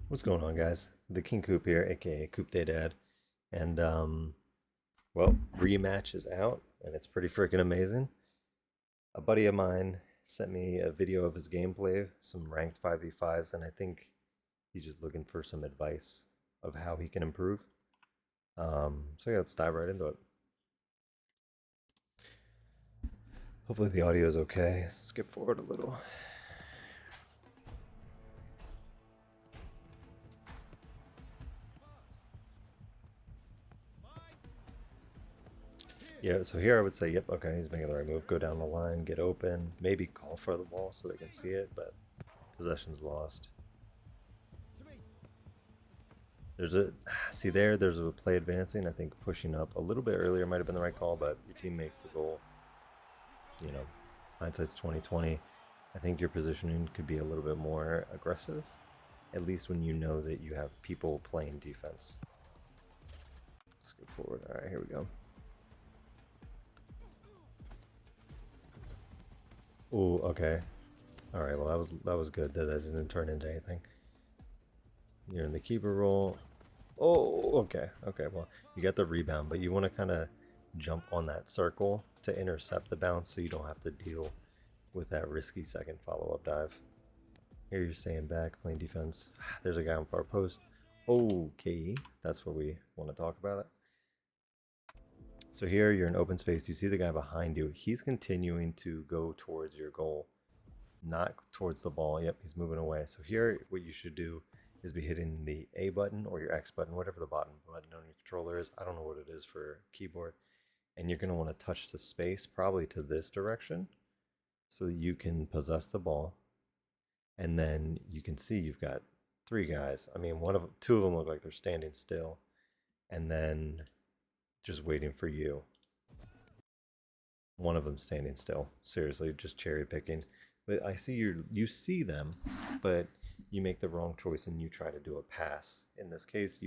What's going on, guys? The King Coop here, aka Coop Day Dad, and well, Rematch is out, and it's pretty freaking amazing. A buddy of mine sent me a video of his gameplay, some ranked 5v5s, and I think he's just looking for some advice of how he can improve. So yeah, let's dive right into it. Hopefully the audio is okay. Skip forward a little. Yeah, so here I would say, yep, okay, he's making the right move. Go down the line, get open, maybe call for the ball so they can see it, but possession's lost. There's a see there's a play advancing. I think pushing up a little bit earlier might have been the right call, but your team makes the goal. You know, hindsight's 2020. I think your positioning could be a little bit more aggressive, at least when you know that you have people playing defense. Let's go forward. All right, here we go. Oh, okay. All right. Well, that was good. That didn't turn into anything. You're in the keeper role. Oh, okay. Okay. Well, you got the rebound, but you want to kind of jump on that circle to intercept the bounce so you don't have to deal with that risky second follow-up dive. Here you're staying back, playing defense. There's a guy on far post. Okay, that's what we want to talk about it. So here you're in open space. You see the guy behind you. He's continuing to go towards your goal, not towards the ball. Yep, he's moving away. So here, what you should do is be hitting the A button or your X button, whatever the button on your controller is. I don't know what it is for keyboard. And you're going to want to touch the space probably to this direction so you can possess the ball. And then you can see you've got three guys. I mean, two of them look like they're standing still and then just waiting for you. One of them standing still. Seriously, just cherry picking. But I see you see them, but you make the wrong choice and you try to do a pass. In this case,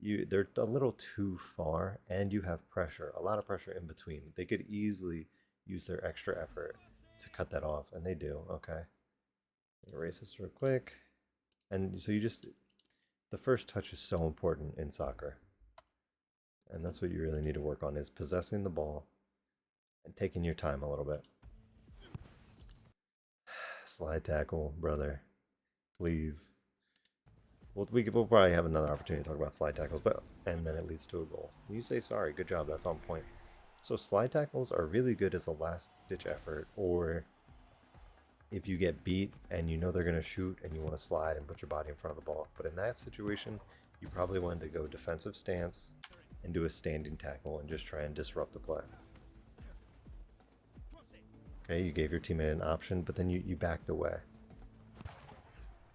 they're a little too far and you have pressure, a lot of pressure in between. They could easily use their extra effort to cut that off, and they do. Okay. Erase this real quick. And so the first touch is so important in soccer. And that's what you really need to work on is possessing the ball and taking your time a little bit. Slide tackle, brother. Please. We'll probably have another opportunity to talk about slide tackles, but and then it leads to a goal. You say sorry, good job, that's on point. So slide tackles are really good as a last ditch effort, or if you get beat and you know they're going to shoot and you want to slide and put your body in front of the ball. But in that situation, you probably want to go defensive stance and do a standing tackle and just try and disrupt the play. Okay, you gave your teammate an option, but then you backed away.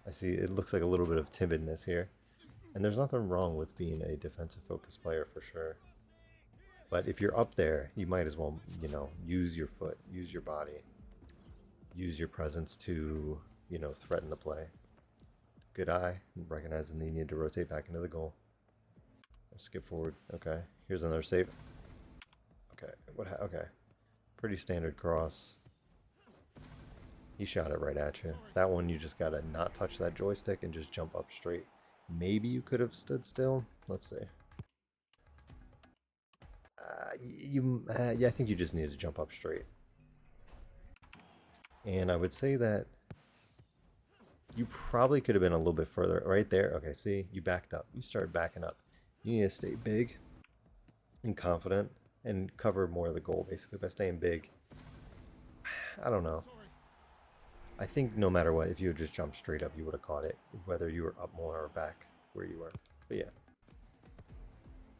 I see it looks like a little bit of timidness here. And there's nothing wrong with being a defensive focused player for sure. But if you're up there, you might as well, use your foot, use your body, use your presence to, threaten the play. Good eye, recognizing that you need to rotate back into the goal. Skip forward. Okay, here's another save. Okay, okay, pretty standard cross. He shot it right at you. That one you just gotta not touch that joystick and just jump up straight. Maybe you could have stood still. Let's see. Yeah, I think you just need to jump up straight. And I would say that you probably could have been a little bit further right there. Okay, see, you backed up. You started backing up. You need to stay big and confident and cover more of the goal basically by staying big. I don't know. I think no matter what, if you had just jumped straight up, you would have caught it, whether you were up more or back where you were. But yeah.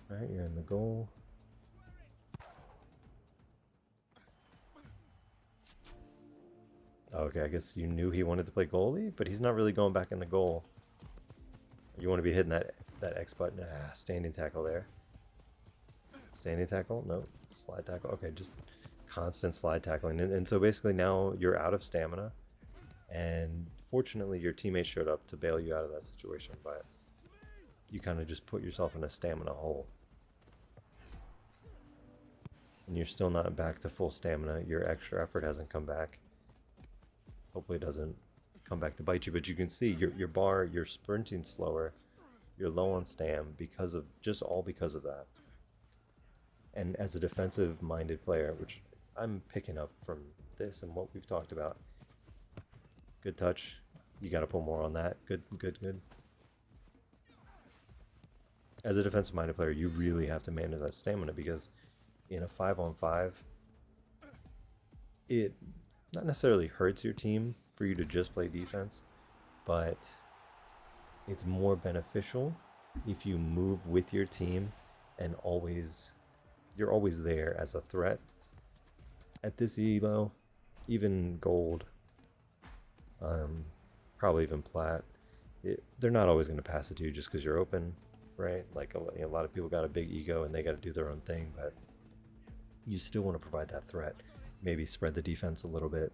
All right, you're in the goal. Okay, I guess you knew he wanted to play goalie, but he's not really going back in the goal. You want to be hitting that X button. Standing tackle there. Standing tackle? No. Slide tackle. Okay, just constant slide tackling. And so basically now you're out of stamina. And fortunately, your teammate showed up to bail you out of that situation, but you kind of just put yourself in a stamina hole. And you're still not back to full stamina. Your extra effort hasn't come back. Hopefully it doesn't come back to bite you. But you can see you're sprinting slower, you're low on stam because of all because of that. And as a defensive-minded player, which I'm picking up from this and what we've talked about, good touch. You got to pull more on that. Good, good, good. As a defensive-minded player, you really have to manage that stamina because in a 5-on-5, it not necessarily hurts your team for you to just play defense, but it's more beneficial if you move with your team and you're always there as a threat. At this elo, even gold, probably even plat, they're not always going to pass it to you just because you're open, right? Like a lot of people got a big ego and they got to do their own thing, but you still want to provide that threat. Maybe spread the defense a little bit,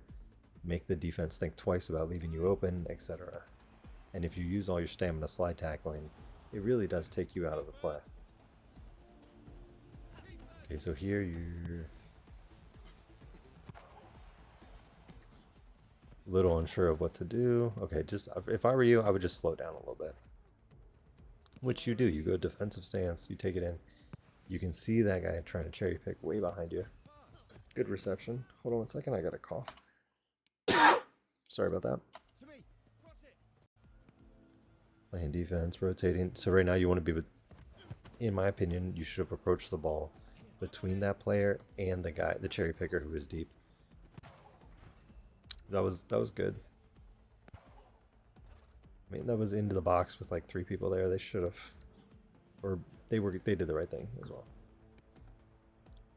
make the defense think twice about leaving you open, etc. And if you use all your stamina slide tackling, it really does take you out of the play. Okay, so here you're a little unsure of what to do. Okay, just if I were you, I would just slow down a little bit. Which you do. You go defensive stance, you take it in. You can see that guy trying to cherry pick way behind you. Good reception. Hold on one second, I got a cough. Sorry about that. Playing defense, rotating. So right now you want to be, in my opinion, you should have approached the ball between that player and the cherry picker who is deep. That was good. I mean, that was into the box with like 3 people there. They should have, or they did the right thing as well.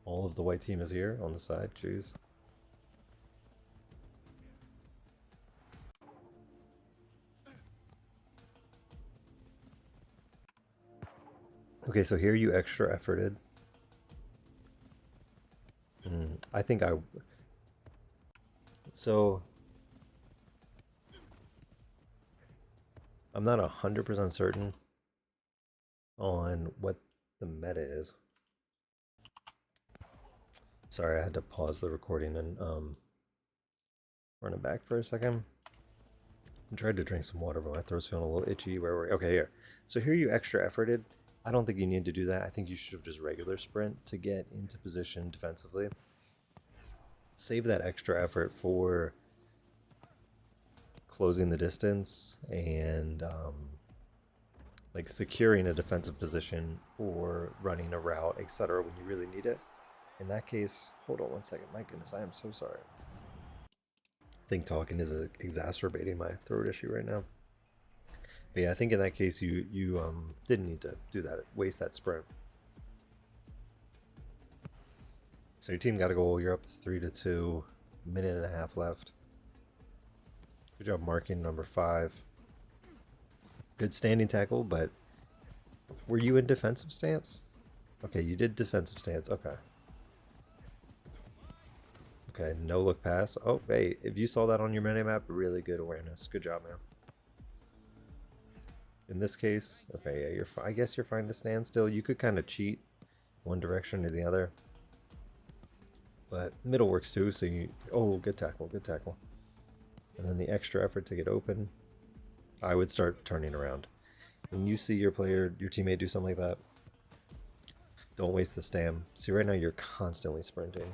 All of the white team is here on the side. Jeez. Okay, so here you extra efforted. I think so I'm not 100% certain on what the meta is. Sorry, I had to pause the recording and run it back for a second. I tried to drink some water, but my throat's feeling a little itchy. Where were we? Okay, here. So here you extra efforted. I don't think you need to do that. I think you should have just regular sprint to get into position defensively. Save that extra effort for closing the distance and like securing a defensive position or running a route, etc. when you really need it. In that case, hold on one second. My goodness, I am so sorry. I think talking is exacerbating my throat issue right now. But yeah, I think in that case you didn't need to do that, waste that sprint. So your team got a goal. You're up 3-2. Minute and a half left. Good job marking number 5. Good standing tackle, but were you in defensive stance? Okay, you did defensive stance. Okay. Okay, no look pass. Oh, hey, if you saw that on your minimap, really good awareness. Good job, man. In this case, okay, yeah, I guess you're fine to stand still. You could kind of cheat one direction or the other. But middle works too, so oh, good tackle, good tackle. And then the extra effort to get open, I would start turning around. When you see your teammate do something like that, don't waste the stam. See, right now you're constantly sprinting.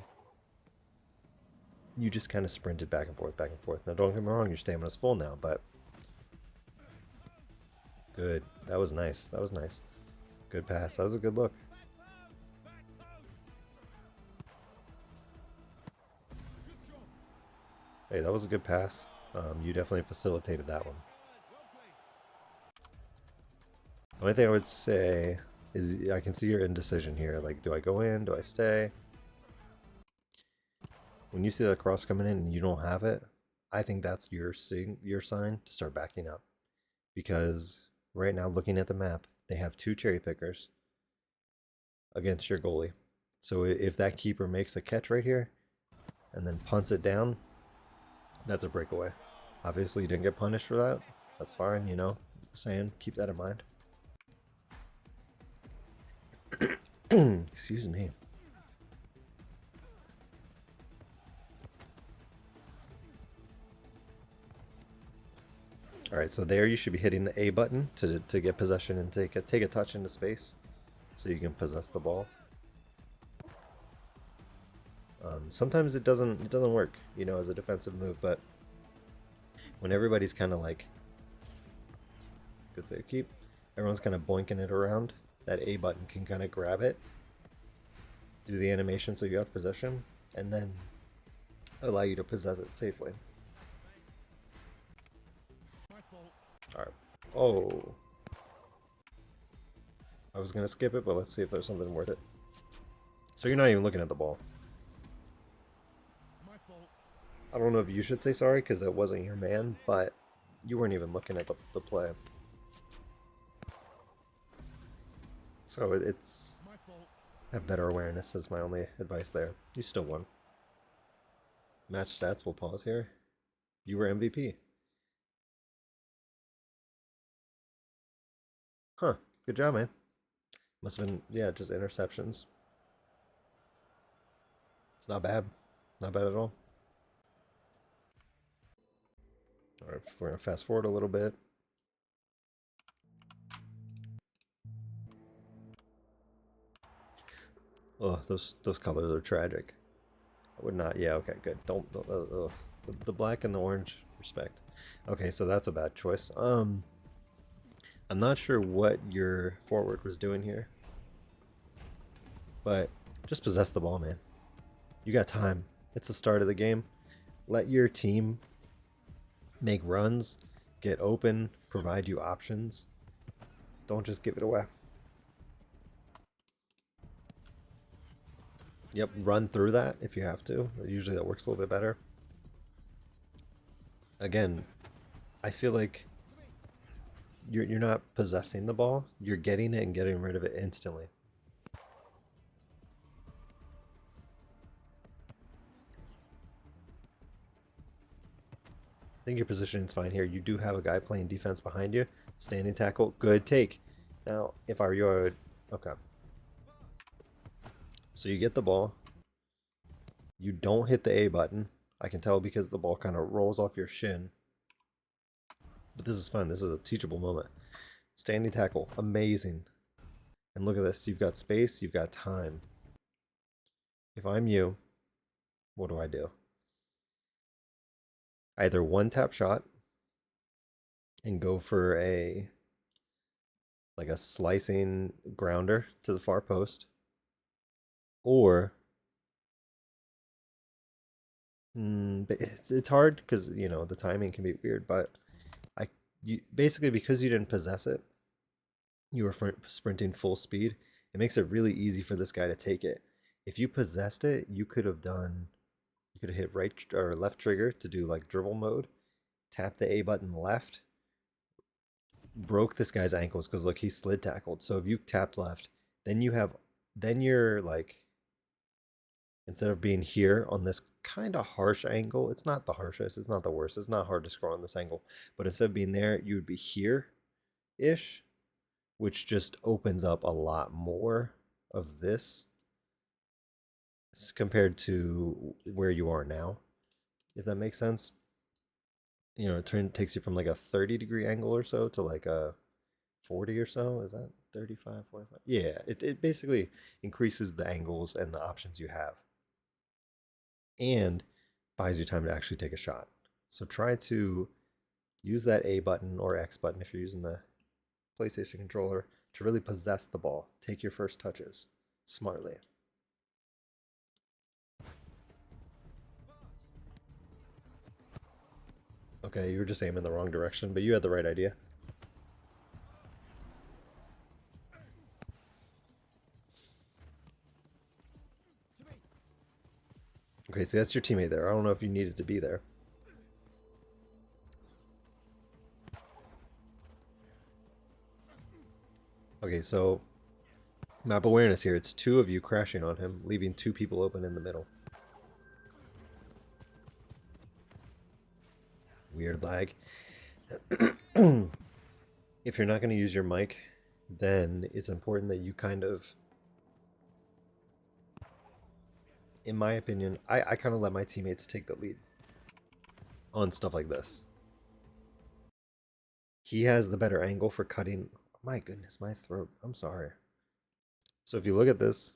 You just kind of sprinted back and forth, back and forth. Now, don't get me wrong, your stamina's full now, but good. That was nice. That was nice. Good pass. That was a good look. Hey, that was a good pass. You definitely facilitated that one. The only thing I would say is I can see your indecision here. Like, do I go in? Do I stay? When you see that cross coming in and you don't have it, I think that's your sign to start backing up. Because right now, looking at the map, they have 2 cherry pickers against your goalie. So if that keeper makes a catch right here and then punts it down, that's a breakaway. Obviously, you didn't get punished for that. That's fine, you know. Just saying, keep that in mind. Excuse me. All right, so there you should be hitting the A button to get possession and take a touch into space, so you can possess the ball. Sometimes it doesn't work, you know, as a defensive move, but when everybody's kind of like, good save keep, everyone's kind of boinking it around, that A button can kind of grab it, do the animation so you have possession, and then allow you to possess it safely. Alright. Oh. I was gonna skip it, but let's see if there's something worth it. So you're not even looking at the ball. I don't know if you should say sorry because it wasn't your man, but you weren't even looking at the play. So it's have better awareness is my only advice there. You still won. Match stats, we'll pause here. You were MVP. Huh. Good job, man. Must have been, yeah, just interceptions. It's not bad. Not bad at all. Alright, we're gonna fast forward a little bit. Oh, those colors are tragic. I would not. Yeah, okay, good. Don't the black and the orange. Respect. Okay, so that's a bad choice. I'm not sure what your forward was doing here, but just possess the ball, man. You got time. It's the start of the game. Let your team make runs, get open, provide you options. Don't just give it away. Yep, run through that if you have to. Usually that works a little bit better. Again, I feel like you're not possessing the ball. You're getting it and getting rid of it instantly. I think your positioning is fine here. You do have a guy playing defense behind you. Standing tackle, good take. Now, if I were you, I would... Okay. So you get the ball. You don't hit the A button. I can tell because the ball kind of rolls off your shin. But this is fun. This is a teachable moment. Standing tackle, amazing. And look at this. You've got space. You've got time. If I'm you, what do I do? Either one tap shot and go for a like a slicing grounder to the far post, or it's hard because you know the timing can be weird. But you basically because you didn't possess it, you were sprinting full speed. It makes it really easy for this guy to take it. If you possessed it, you could have hit right or left trigger to do like dribble mode, tap the A button left, broke this guy's ankles because look, he slid tackled. So if you tapped left, then you're like, instead of being here on this kind of harsh angle, it's not the harshest, it's not the worst, it's not hard to score on this angle, but instead of being there, you would be here ish, which just opens up a lot more of this compared to where you are now, if that makes sense. You know, it takes you from like a 30-degree angle or so to like a 40 or so. Is that 35, 45? Yeah, it basically increases the angles and the options you have and buys you time to actually take a shot. So try to use that A button or X button if you're using the PlayStation controller to really possess the ball. Take your first touches smartly. Okay, you were just aiming the wrong direction, but you had the right idea. Okay, so that's your teammate there. I don't know if you needed to be there. Okay, so map awareness here. It's two of you crashing on him, leaving two people open in the middle. Weird lag. If you're not going to use your mic, then it's important that you kind of, in my opinion, I kind of let my teammates take the lead on stuff like this. He has the better angle for cutting. My goodness, my throat. I'm sorry. So if you look at this,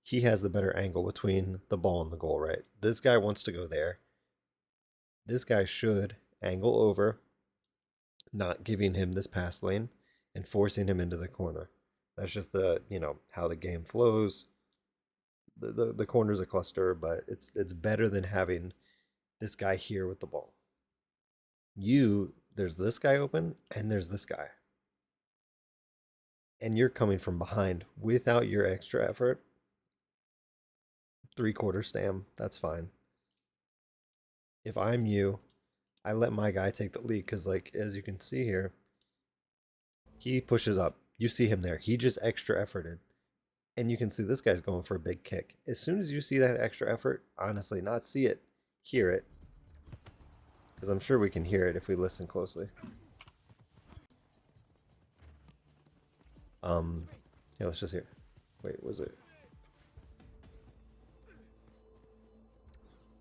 he has the better angle between the ball and the goal, right? This guy wants to go there. This guy should angle over, not giving him this pass lane and forcing him into the corner. That's just the, how the game flows. The corner's a cluster, but it's better than having this guy here with the ball. There's this guy open and there's this guy. And you're coming from behind without your extra effort. 3/4 stam, that's fine. If I'm you, I let my guy take the lead because, like, as you can see here, he pushes up. You see him there. He just extra efforted. And you can see this guy's going for a big kick. As soon as you see that extra effort, honestly, not see it, hear it. Because I'm sure we can hear it if we listen closely. Yeah, let's just hear. Wait, was it?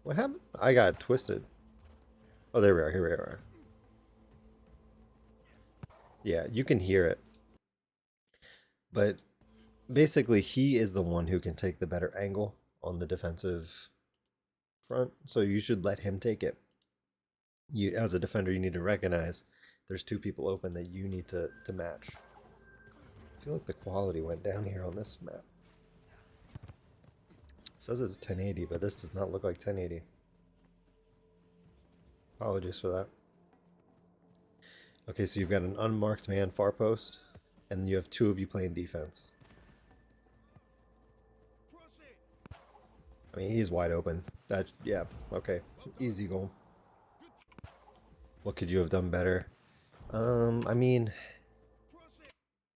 What happened? I got twisted. Oh, there we are. Here we are. Yeah, you can hear it. But basically, he is the one who can take the better angle on the defensive front. So you should let him take it. You, as a defender, you need to recognize there's two people open that you need to match. I feel like the quality went down here on this map. It says it's 1080, but this does not look like 1080. Apologies for that. Okay, so you've got an unmarked man far post, and you have two of you playing defense. I mean, he's wide open. That, yeah, okay. Easy goal. What could you have done better? I mean,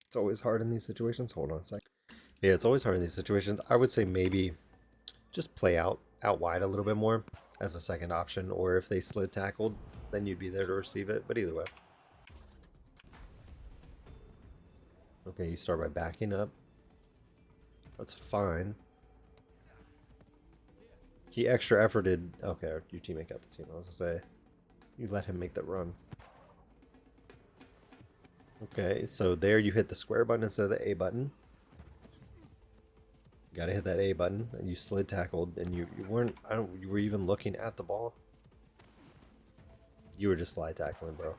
it's always hard in these situations. Hold on a sec. Yeah, it's always hard in these situations. I would say maybe just play out wide a little bit more as a second option, or if they slid tackled, then you'd be there to receive it. But either way. Okay, you start by backing up. That's fine. He extra efforted. Okay, your teammate got the team. I was gonna say, you let him make that run. Okay, so there you hit the square button instead of the A button. You gotta hit that A button, and you slid tackled, and you weren't. You were even looking at the ball. You were just slide tackling, bro.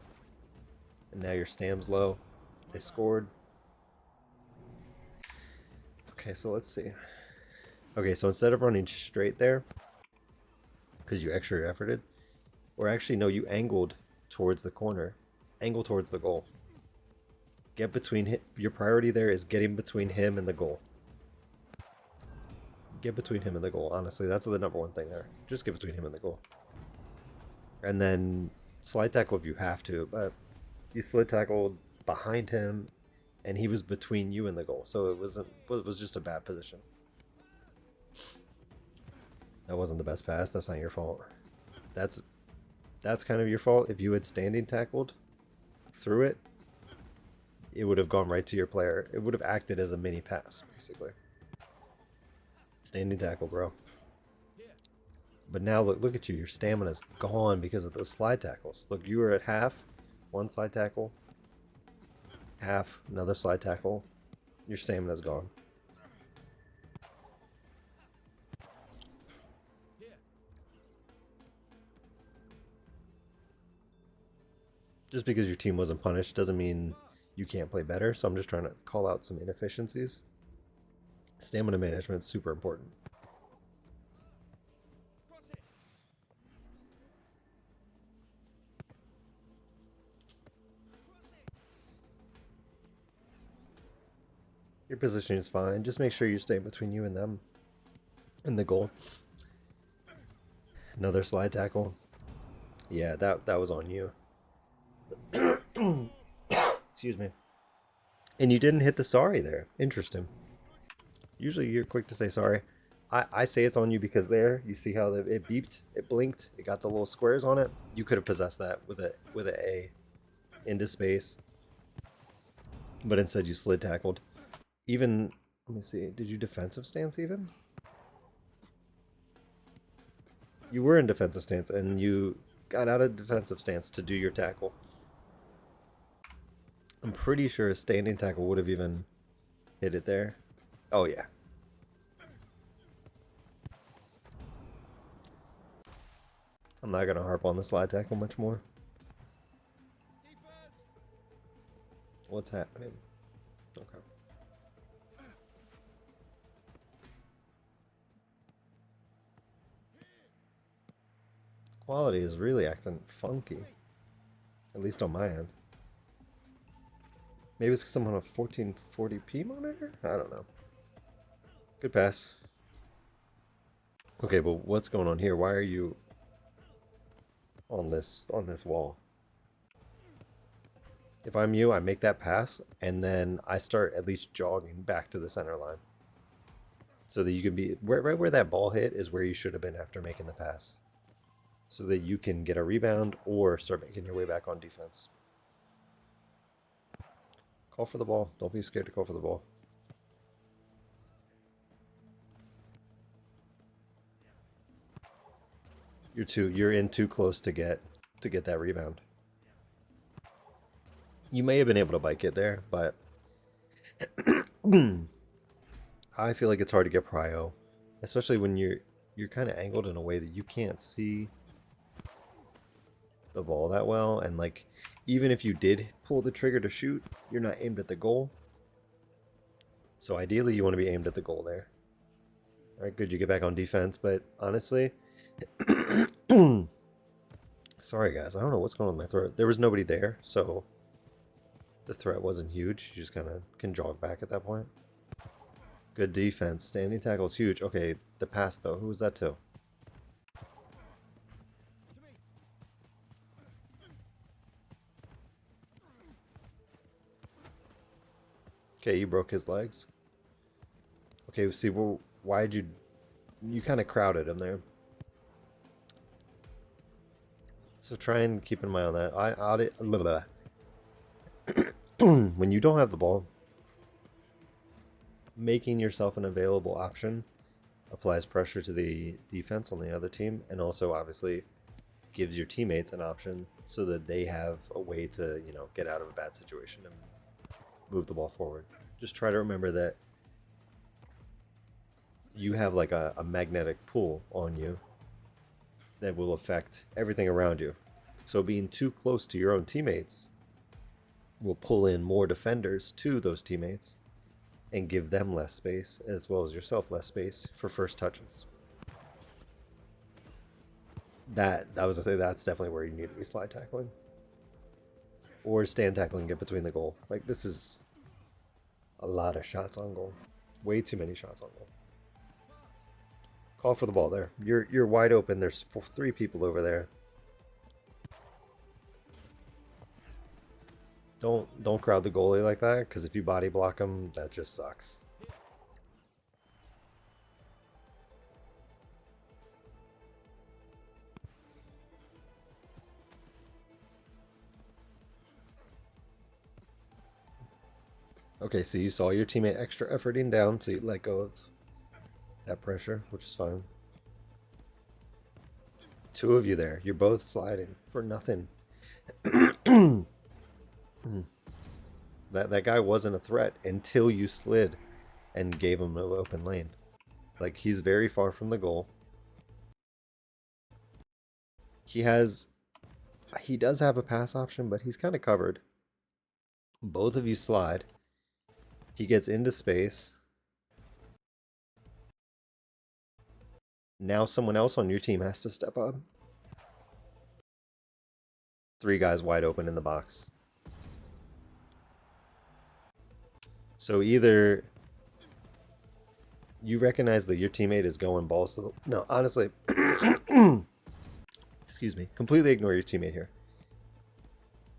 And now your stam's low. They scored. Okay, so let's see. Okay, so instead of running straight there, because you extra efforted, or actually no, you angled towards the corner, angle towards the goal. Get between him. Your priority there is getting between him and the goal. Get between him and the goal. Honestly, that's the number one thing there. Just get between him and the goal. And then slide tackle if you have to, but you slid tackled behind him, and he was between you and the goal, so it was just a bad position. That wasn't the best pass. That's not your fault. That's kind of your fault. If you had standing tackled through it, it would have gone right to your player. It would have acted as a mini pass, basically. Standing tackle, bro. But now look at you. Your stamina's gone because of those slide tackles. Look, you were at half, one slide tackle, half, another slide tackle. Your stamina's gone. Just because your team wasn't punished doesn't mean you can't play better. So I'm just trying to call out some inefficiencies. Stamina management is super important. Your positioning is fine. Just make sure you stay between you and them and the goal. Another slide tackle. Yeah, that was on you. Excuse me. And you didn't hit the sorry there. Interesting. Usually you're quick to say sorry. I say it's on you because there, you see how it beeped, it blinked, it got the little squares on it. You could have possessed that with a into space, but instead you slid tackled. Even, let me see, did you defensive stance even? You were in defensive stance and you got out of defensive stance to do your tackle. I'm pretty sure a standing tackle would have even hit it there. Oh, yeah. I'm not going to harp on the slide tackle much more. What's happening? Okay. Quality is really acting funky. At least on my end. Maybe it's because I'm on a 1440p monitor? I don't know. Good pass. Okay, but what's going on here? Why are you on this wall? If I'm you, I make that pass, and then I start at least jogging back to the center line. So that you can be... right where that ball hit is where you should have been after making the pass. So that you can get a rebound or start making your way back on defense. Call for the ball. Don't be scared to call for the ball. You're in too close to get that rebound. You may have been able to bike it there, but I feel like it's hard to get prio, especially when you're kind of angled in a way that you can't see the ball that well, and like even if you did pull the trigger to shoot, you're not aimed at the goal. So ideally you want to be aimed at the goal there. All right, good, you get back on defense, but honestly, sorry guys, I don't know what's going on with my throat. There was nobody there, so the threat wasn't huge. You just kind of can jog back at that point. Good defense. Standing tackle is huge. Okay, the pass though. Who was that to? Okay, you broke his legs. Okay, see, well, why'd you kind of crowded him there. So try and keep an eye on that. When you don't have the ball, making yourself an available option applies pressure to the defense on the other team, and also obviously gives your teammates an option so that they have a way to, get out of a bad situation and move the ball forward. Just try to remember that you have like a magnetic pull on you that will affect everything around you. So being too close to your own teammates will pull in more defenders to those teammates and give them less space, as well as yourself less space for first touches. I was gonna say that's definitely where you need to be slide tackling. Or stand tackling and get between the goal. Like this is a lot of shots on goal. Way too many shots on goal. Call for the ball there. You're wide open. There's 3 people over there. Don't crowd the goalie like that, because if you body block him, that just sucks. Okay, so you saw your teammate extra efforting down, so you let go of that pressure, which is fine. 2 of you there. You're both sliding for nothing. That guy wasn't a threat until you slid and gave him no open lane. Like, he's very far from the goal. He does have a pass option, but he's kind of covered. Both of you slide. He gets into space. Now someone else on your team has to step up. 3 guys wide open in the box. So either you recognize that your teammate is going balls to the... No, honestly. Excuse me. Completely ignore your teammate here.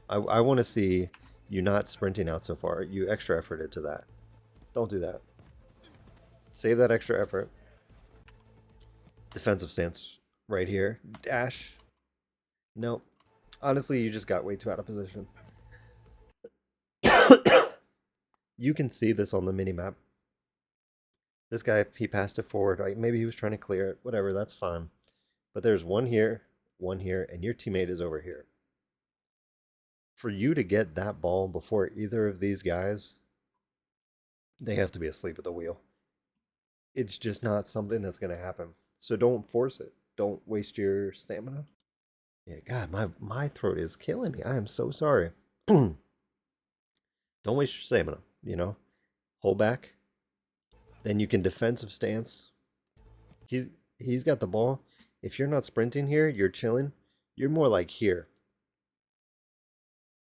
I want to see you not sprinting out so far. You extra efforted to that. Don't do that. Save that extra effort. Defensive stance right here. Dash. Nope. Honestly, you just got way too out of position. You can see this on the minimap. This guy, he passed it forward. Like maybe he was trying to clear it. Whatever, that's fine. But there's one here, and your teammate is over here. For you to get that ball before either of these guys, they have to be asleep at the wheel. It's just not something that's going to happen. So don't force it. Don't waste your stamina. Yeah, God, my throat is killing me. I am so sorry. Don't waste your stamina, you know? Hold back. Then you can defensive stance. He's got the ball. If you're not sprinting here, you're chilling. You're more like here.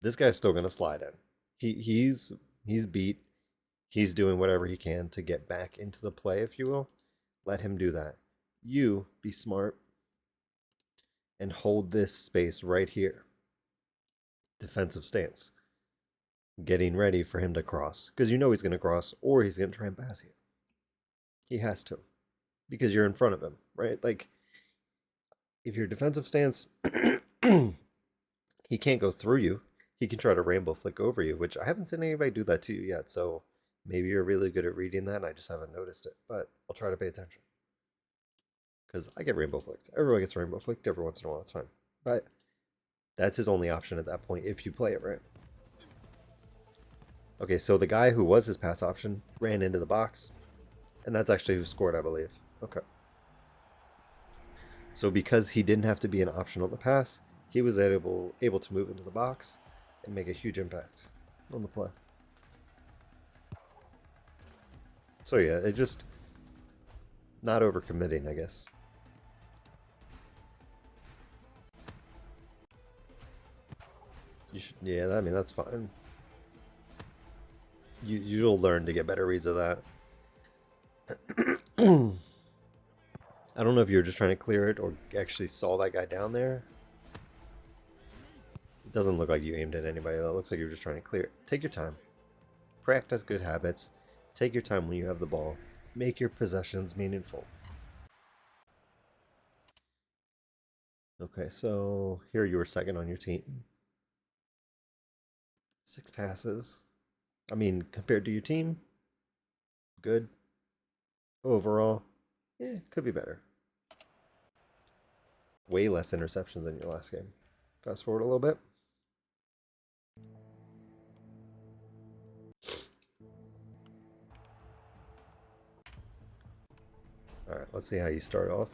This guy's still gonna slide in. He's beat. He's doing whatever he can to get back into the play, if you will. Let him do that. You be smart and hold this space right here. Defensive stance. Getting ready for him to cross. Because you know he's gonna cross or he's gonna try and pass you. He has to. Because you're in front of him, right? Like if your defensive stance he can't go through you. He can try to rainbow flick over you, which I haven't seen anybody do that to you yet. So maybe you're really good at reading that and I just haven't noticed it. But I'll try to pay attention. Because I get rainbow flicked. Everyone gets rainbow flicked every once in a while. It's fine. But that's his only option at that point if you play it right. Okay, so the guy who was his pass option ran into the box. And that's actually who scored, I believe. Okay. So because he didn't have to be an option on the pass, he was able to move into the box and make a huge impact on the play. So yeah, it just not overcommitting, I guess. You should, yeah. I mean, that's fine. You'll learn to get better reads of that. I don't know if you were just trying to clear it or actually saw that guy down there. It doesn't look like you aimed at anybody though. It looks like you were just trying to clear it. Take your time. Practice good habits. Take your time when you have the ball. Make your possessions meaningful. Okay, so here you were second on your team. 6 passes. I mean, compared to your team, good. Overall, yeah, could be better. Way less interceptions than your last game. Fast forward a little bit. All right, let's see how you start off.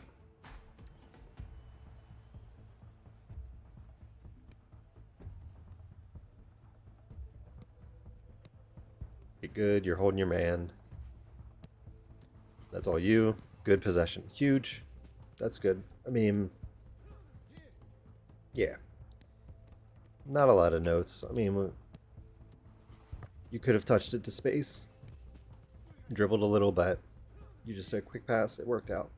Get good. You're holding your man. That's all you. Good possession. Huge. That's good. I mean, yeah. Not a lot of notes. I mean, you could have touched it to space. Dribbled a little, but you just said quick pass. It worked out.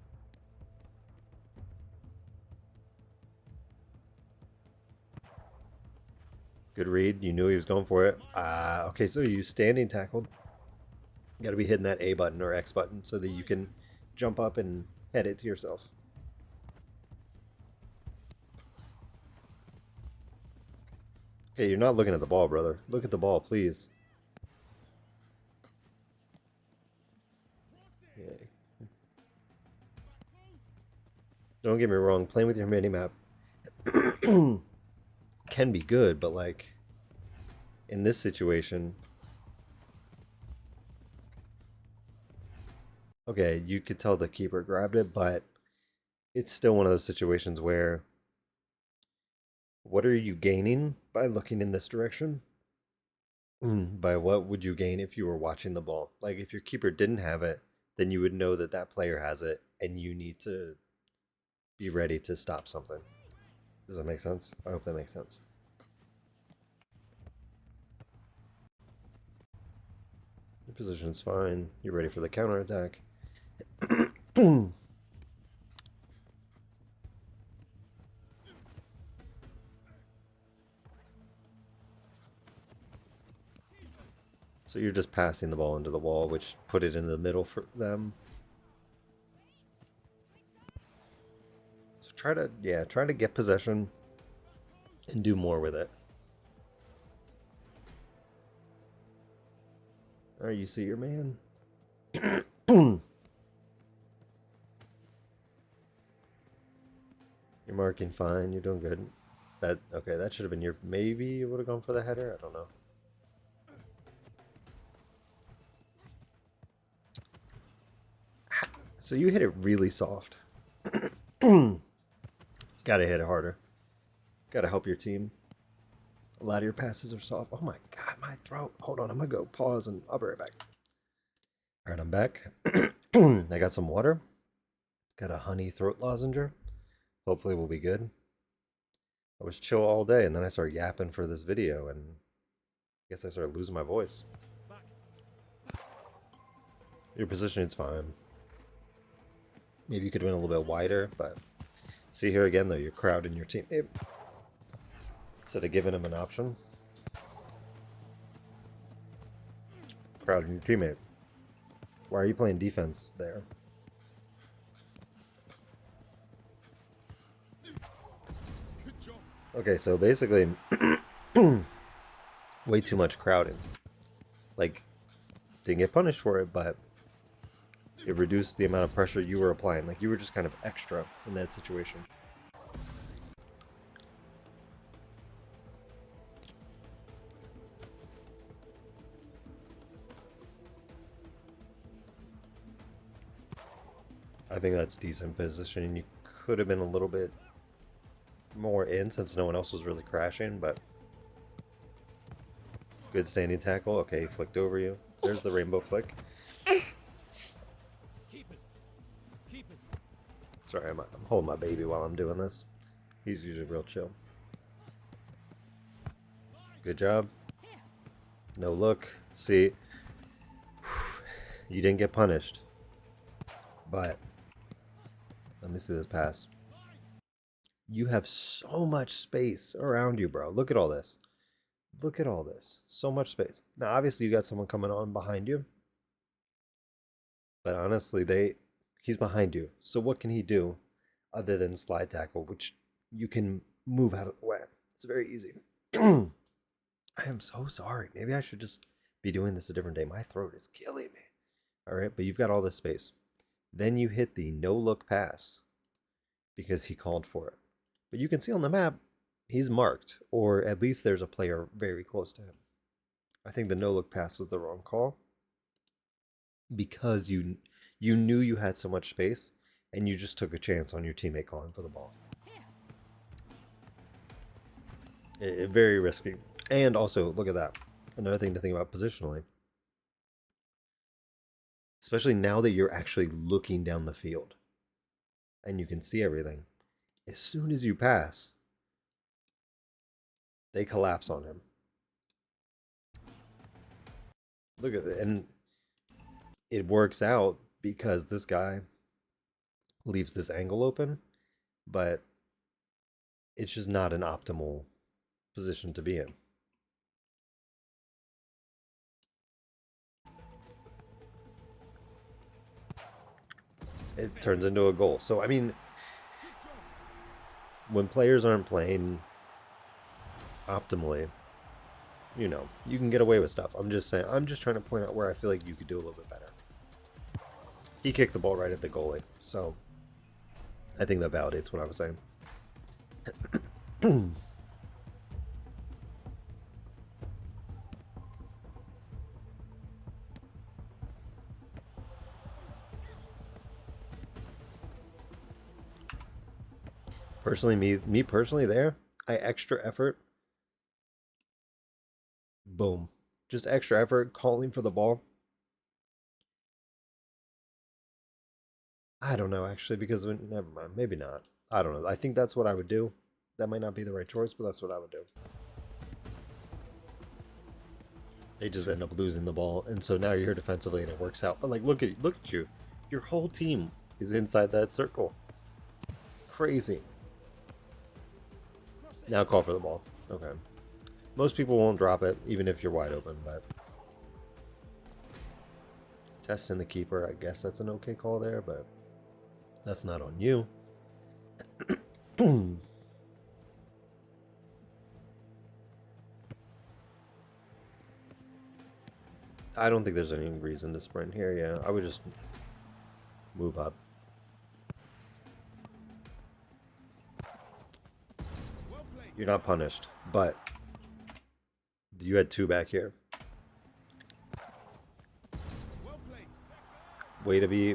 Good read. You knew he was going for it. Okay, so you standing tackled. You got to be hitting that A button or X button so that you can jump up and head it to yourself. Okay, you're not looking at the ball, brother. Look at the ball, please. Yeah. Don't get me wrong, playing with your mini map can be good, but like in this situation, okay, you could tell the keeper grabbed it, but it's still one of those situations where what are you gaining by looking in this direction? By what would you gain if you were watching the ball? Like if your keeper didn't have it, then you would know that that player has it and you need to be ready to stop something. Does that make sense? I hope that makes sense. Your position's fine. You're ready for the counterattack. So you're just passing the ball into the wall, which put it in the middle for them. So try to get possession and do more with it. All right, you see your man. You're marking fine. You're doing good. That okay, that should have been your maybe you would have gone for the header, I don't know. So you hit it really soft. Gotta hit it harder. Gotta help your team. A lot of your passes are soft. Oh my god, my throat. Hold on, I'm gonna go pause and I'll be right back. Alright, I'm back. I got some water. Got a honey throat lozenger. Hopefully we'll be good. I was chill all day and then I started yapping for this video and I guess I started losing my voice. Your positioning's fine. Maybe you could have been a little bit wider, but see here again though, you're crowding your team. Instead of giving him an option, crowding your teammate. Why are you playing defense there? Okay, so basically, way too much crowding. Like, didn't get punished for it, but it reduced the amount of pressure you were applying. Like, you were just kind of extra in that situation. I think that's decent positioning. You could have been a little bit more in since no one else was really crashing, but good standing tackle. Okay, he flicked over you. There's the rainbow flick. Sorry, I'm holding my baby while I'm doing this. He's usually real chill. Good job. No look. See, you didn't get punished. But let me see this pass. You have so much space around you, bro. Look at all this. Look at all this. So much space. Now, obviously, you got someone coming on behind you. But honestly, he's behind you. So what can he do other than slide tackle, which you can move out of the way? It's very easy. I am so sorry. Maybe I should just be doing this a different day. My throat is killing me. All right, but you've got all this space. Then you hit the no-look pass because he called for it. But you can see on the map, he's marked, or at least there's a player very close to him. I think the no-look pass was the wrong call because you knew you had so much space and you just took a chance on your teammate calling for the ball. Very risky. And also, look at that. Another thing to think about positionally. Especially now that you're actually looking down the field and you can see everything. As soon as you pass, they collapse on him. Look at it. And it works out because this guy leaves this angle open, but it's just not an optimal position to be in. It turns into a goal. So, I mean, when players aren't playing optimally, you know, you can get away with stuff. I'm just saying, I'm just trying to point out where I feel like you could do a little bit better. He kicked the ball right at the goalie, so I think that validates what I was saying. Personally, me personally there, I extra effort. Boom. Just extra effort calling for the ball. I don't know actually because never mind, maybe not. I don't know. I think that's what I would do. That might not be the right choice, but that's what I would do. They just end up losing the ball, and so now you're here defensively and it works out. But like look at you. Your whole team is inside that circle. Crazy. Now call for the ball. Okay. Most people won't drop it, even if you're wide open, but testing the keeper, I guess that's an okay call there, but that's not on you. I don't think there's any reason to sprint here, yeah. I would just move up. You're not punished, but you had 2 back here. Way to be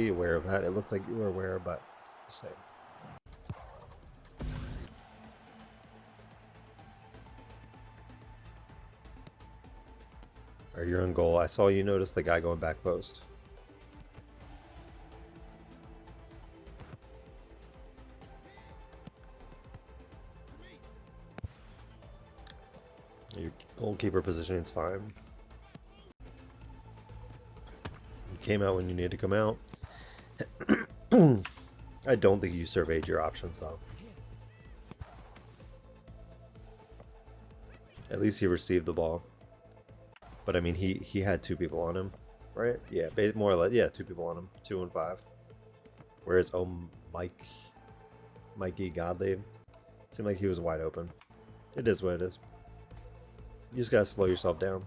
aware of that. It looked like you were aware, but same. Or you're in goal. I saw you notice the guy going back post. Your goalkeeper positioning is fine. You came out when you needed to come out. I don't think you surveyed your options though. At least he received the ball. But I mean, he had 2 people on him, right? Yeah, more or less. Yeah, 2 people on him, 2 and 5. Whereas Mikey Godley seemed like he was wide open. It is what it is. You just gotta slow yourself down.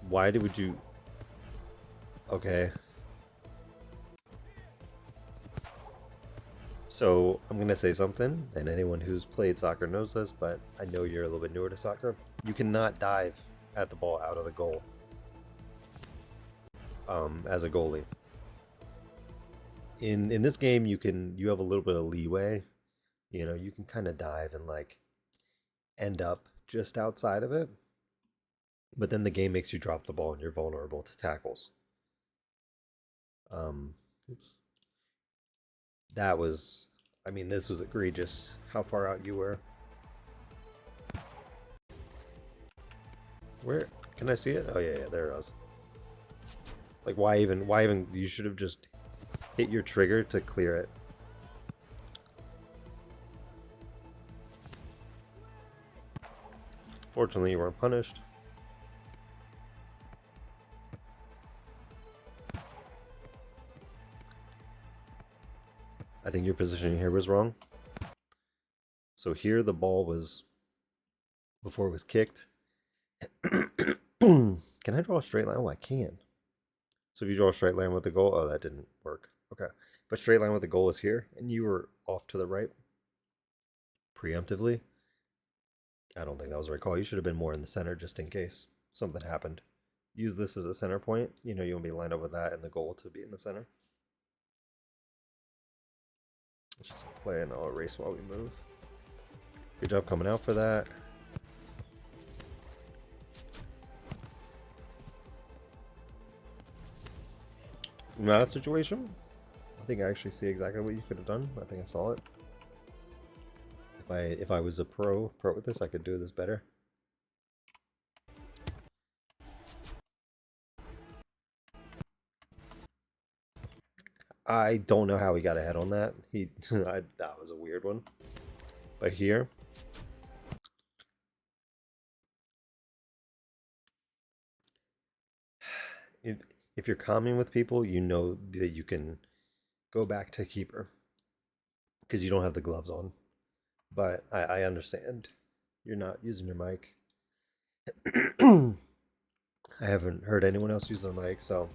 Why would you? Okay. So I'm gonna say something, and anyone who's played soccer knows this, but I know you're a little bit newer to soccer. You cannot dive at the ball out of the goal. As a goalie. In this game, you have a little bit of leeway. You know, you can kind of dive and like end up just outside of it. But then the game makes you drop the ball and you're vulnerable to tackles. Oops. That was, I mean, this was egregious. How far out you were. Where can I see it? Oh yeah, there it was. Like why even you should have just hit your trigger to clear it. Fortunately, you weren't punished. I think your position here was wrong. So here the ball was, before it was kicked. Can I draw a straight line? Oh, I can. So if you draw a straight line with the goal, oh, that didn't work. Okay. But straight line with the goal is here, and you were off to the right preemptively. I don't think that was the right call. You should have been more in the center just in case something happened. Use this as a center point. You know, you want to be lined up with that and the goal to be in the center. Let's just play and I'll erase while we move. Good job coming out for that. In that situation, I think I actually see exactly what you could have done. I think I saw it. If I was a pro with this, I could do this better. I don't know how he got ahead on that. That was a weird one. But here, if you're calming with people, you know that you can go back to keeper because you don't have the gloves on. But I understand you're not using your mic. I haven't heard anyone else use their mic, so.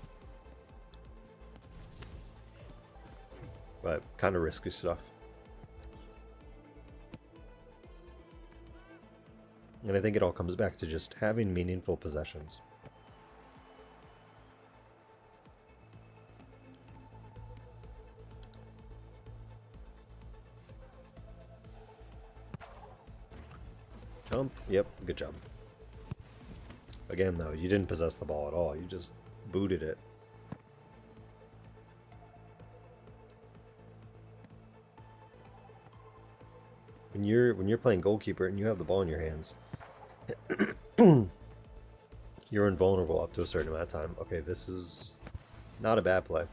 But kind of risky stuff. And I think it all comes back to just having meaningful possessions. Jump. Yep, good job. Again, though, you didn't possess the ball at all. You just booted it. When you're playing goalkeeper and you have the ball in your hands, you're invulnerable up to a certain amount of time. Okay, this is not a bad play.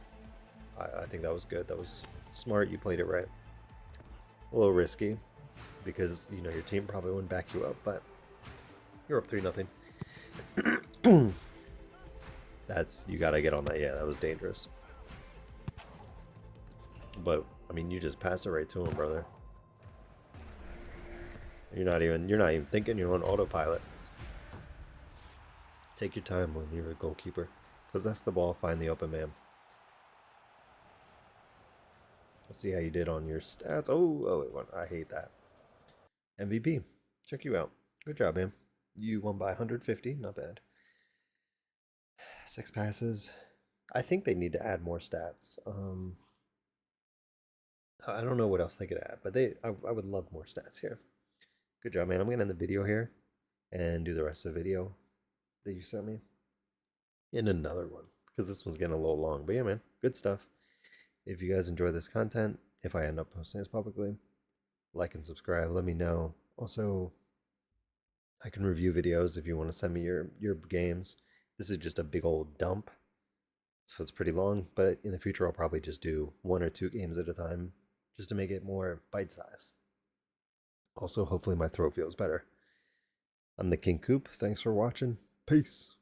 I think that was good. That was smart. You played it right. A little risky because you know your team probably wouldn't back you up, but you're up 3-0. You gotta get on that. Yeah, that was dangerous. But I mean, you just passed it right to him, brother. You're not even thinking. You're on autopilot. Take your time when you're a goalkeeper. Possess the ball. Find the open man. Let's see how you did on your stats. Oh, wait, I hate that. MVP. Check you out. Good job, man. You won by 150. Not bad. 6 passes. I think they need to add more stats. I don't know what else they could add, but I would love more stats here. Good job, man. I'm gonna end the video here and do the rest of the video that you sent me in another one because this one's getting a little long. But yeah, man, good stuff. If you guys enjoy this content, if I end up posting this publicly, like and subscribe. Let me know. Also, I can review videos if you want to send me your games. This is just a big old dump, so it's pretty long. But in the future, I'll probably just do 1 or 2 games at a time, just to make it more bite size. Also, hopefully my throat feels better. I'm the King Coop. Thanks for watching. Peace.